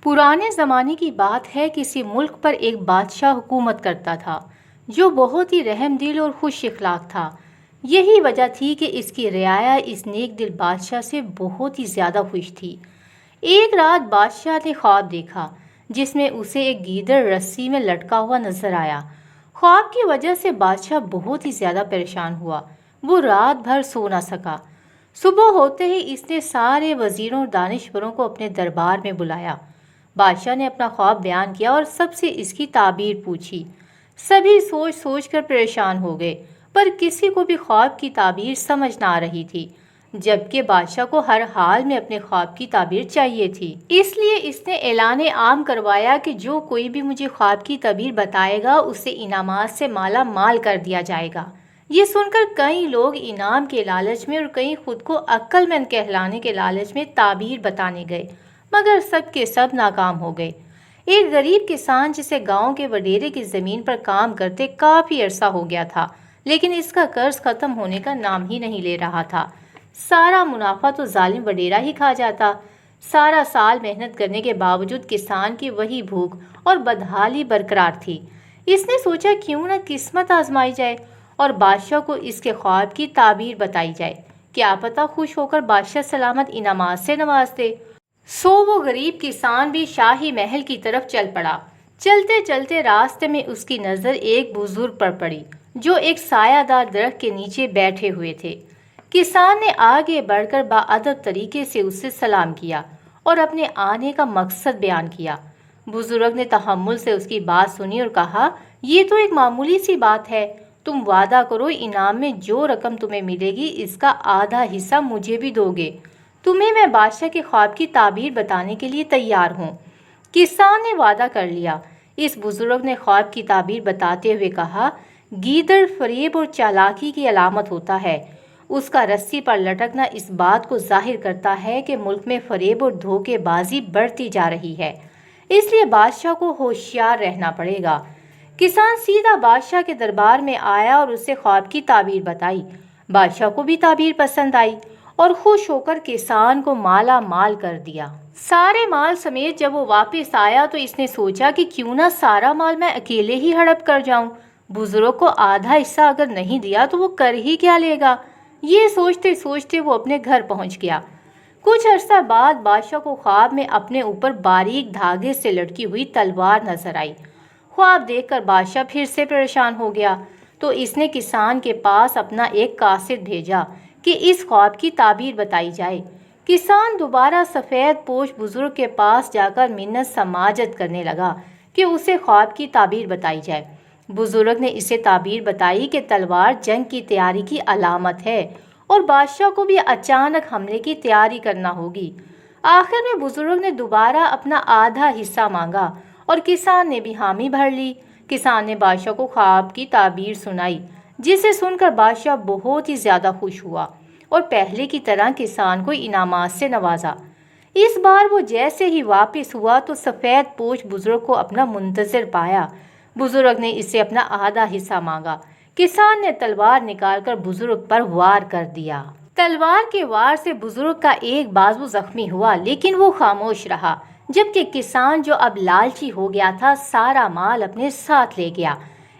پرانے زمانے کی بات ہے، کسی ملک پر ایک بادشاہ حکومت کرتا تھا جو بہت ہی رحم دل اور خوش اخلاق تھا۔ یہی وجہ تھی کہ اس کی رعایا اس نیک دل بادشاہ سے بہت ہی زیادہ خوش تھی۔ ایک رات بادشاہ نے خواب دیکھا جس میں اسے ایک گیدڑ رسی میں لٹکا ہوا نظر آیا۔ خواب کی وجہ سے بادشاہ بہت ہی زیادہ پریشان ہوا۔ وہ رات بھر سو نہ سکا۔ صبح ہوتے ہی اس نے سارے وزیروں اور دانشوروں کو اپنے دربار میں بلایا۔ بادشاہ نے اپنا خواب بیان کیا اور سب سے اس کی تعبیر پوچھی۔ سبھی سوچ سوچ کر پریشان ہو گئے، پر کسی کو بھی خواب کی تعبیر سمجھ نہ آ رہی تھی، جبکہ بادشاہ کو ہر حال میں اپنے خواب کی تعبیر چاہیے تھی۔ اس لیے اس نے اعلان عام کروایا کہ جو کوئی بھی مجھے خواب کی تعبیر بتائے گا اسے انعامات سے مالا مال کر دیا جائے گا۔ یہ سن کر کئی لوگ انعام کے لالچ میں اور کئی خود کو عقل مند کہلانے کے لالچ میں تعبیر بتانے گئے، مگر سب کے سب ناکام ہو گئے۔ ایک غریب کسان جسے گاؤں کے وڈیرے کی زمین پر کام کرتے کافی عرصہ ہو گیا تھا، لیکن اس کا قرض ختم ہونے کا نام ہی نہیں لے رہا تھا۔ سارا منافع تو ظالم وڈیرا ہی کھا جاتا۔ سارا سال محنت کرنے کے باوجود کسان کی وہی بھوک اور بدحالی برقرار تھی۔ اس نے سوچا کیوں نہ قسمت آزمائی جائے اور بادشاہ کو اس کے خواب کی تعبیر بتائی جائے، کیا پتہ خوش ہو کر بادشاہ سلامت انعامات سے نواز دے۔ سو وہ غریب کسان بھی شاہی محل کی طرف چل پڑا۔ چلتے چلتے راستے میں اس کی نظر ایک بزرگ پر پڑی جو ایک سایہ دار درخت کے نیچے بیٹھے ہوئے تھے۔ کسان نے آگے بڑھ کر باادب طریقے سے اسے سلام کیا اور اپنے آنے کا مقصد بیان کیا۔ بزرگ نے تحمل سے اس کی بات سنی اور کہا، یہ تو ایک معمولی سی بات ہے، تم وعدہ کرو انعام میں جو رقم تمہیں ملے گی اس کا آدھا حصہ مجھے بھی دو گے، تمہیں میں بادشاہ کے خواب کی تعبیر بتانے کے لیے تیار ہوں۔ کسان نے وعدہ کر لیا۔ اس بزرگ نے خواب کی تعبیر بتاتے ہوئے کہا، گیدڑ فریب اور چالاکی کی علامت ہوتا ہے۔ اس کا رسی پر لٹکنا اس بات کو ظاہر کرتا ہے کہ ملک میں فریب اور دھوکے بازی بڑھتی جا رہی ہے، اس لیے بادشاہ کو ہوشیار رہنا پڑے گا۔ کسان سیدھا بادشاہ کے دربار میں آیا اور اسے خواب کی تعبیر بتائی۔ بادشاہ کو بھی تعبیر پسند آئی اور خوش ہو کر کسان کو مالا مال کر دیا۔ سارے مال سمیت جب وہ واپس آیا تو اس نے سوچا کہ کیوں نہ سارا مال میں اکیلے ہی ہڑپ کر جاؤں، بزرگ کو آدھا حصہ اگر نہیں دیا تو وہ کر ہی کیا لے گا۔ یہ سوچتے سوچتے وہ اپنے گھر پہنچ گیا۔ کچھ عرصہ بعد بادشاہ کو خواب میں اپنے اوپر باریک دھاگے سے لٹکی ہوئی تلوار نظر آئی۔ خواب دیکھ کر بادشاہ پھر سے پریشان ہو گیا، تو اس نے کسان کے پاس اپنا ایک قاصد بھیجا کہ اس خواب کی تعبیر بتائی جائے۔ کسان دوبارہ سفید پوش بزرگ کے پاس جا کر منت سماجت کرنے لگا کہ اسے خواب کی تعبیر بتائی جائے۔ بزرگ نے اسے تعبیر بتائی کہ تلوار جنگ کی تیاری کی علامت ہے اور بادشاہ کو بھی اچانک حملے کی تیاری کرنا ہوگی۔ آخر میں بزرگ نے دوبارہ اپنا آدھا حصہ مانگا اور کسان نے بھی حامی بھر لی۔ کسان نے بادشاہ کو خواب کی تعبیر سنائی، جسے سن کر بادشاہ بہت ہی زیادہ خوش ہوا اور پہلے کی طرح کسان کو انعامات سے نوازا۔ اس بار وہ جیسے ہی واپس ہوا تو سفید پوش بزرگ کو اپنا منتظر پایا۔ بزرگ نے اس سے اپنا آدھا حصہ مانگا۔ کسان نے تلوار نکال کر بزرگ پر وار کر دیا۔ تلوار کے وار سے بزرگ کا ایک بازو زخمی ہوا، لیکن وہ خاموش رہا، جبکہ کسان جو اب لالچی ہو گیا تھا سارا مال اپنے ساتھ لے گیا۔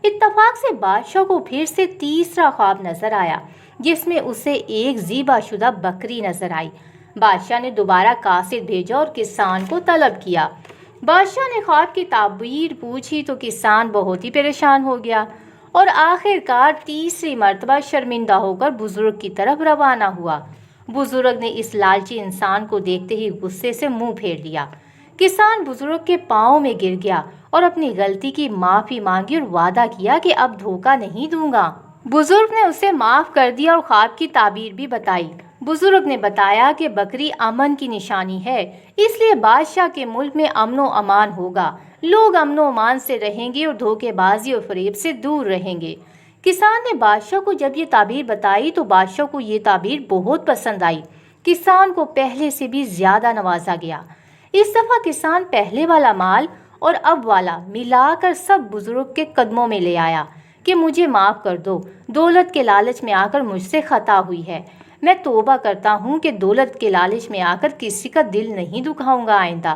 اتفاق سے بادشاہ کو پھر سے تیسرا خواب نظر آیا، جس میں اسے ایک ذبح شدہ بکری نظر آئی۔ بادشاہ نے دوبارہ قاصد بھیجا اور کسان کو طلب کیا۔ بادشاہ نے خواب کی تعبیر پوچھی تو کسان بہت ہی پریشان ہو گیا اور آخر کار تیسری مرتبہ شرمندہ ہو کر بزرگ کی طرف روانہ ہوا۔ بزرگ نے اس لالچی انسان کو دیکھتے ہی غصے سے منہ پھیر لیا۔ کسان بزرگ کے پاؤں میں گر گیا اور اپنی غلطی کی معافی مانگی اور وعدہ کیا کہ اب دھوکہ نہیں دوں گا۔ بزرگ نے اسے معاف کر دیا اور خواب کی تعبیر بھی بتائی۔ بزرگ نے بتایا کہ بکری امن کی نشانی ہے، اس لیے بادشاہ کے ملک میں امن و امان ہوگا، لوگ امن و امان سے رہیں گے اور دھوکے بازی اور فریب سے دور رہیں گے۔ کسان نے بادشاہ کو جب یہ تعبیر بتائی تو بادشاہ کو یہ تعبیر بہت پسند آئی۔ کسان کو پہلے سے بھی زیادہ نوازا گیا۔ اس دفعہ کسان پہلے والا مال اور اب والا ملا کر سب بزرگ کے قدموں میں لے آیا کہ مجھے معاف کر دو، دولت کے لالچ میں آ کر مجھ سے خطا ہوئی ہے، میں توبہ کرتا ہوں کہ دولت کے لالچ میں آ کر کسی کا دل نہیں دکھاؤں گا آئندہ۔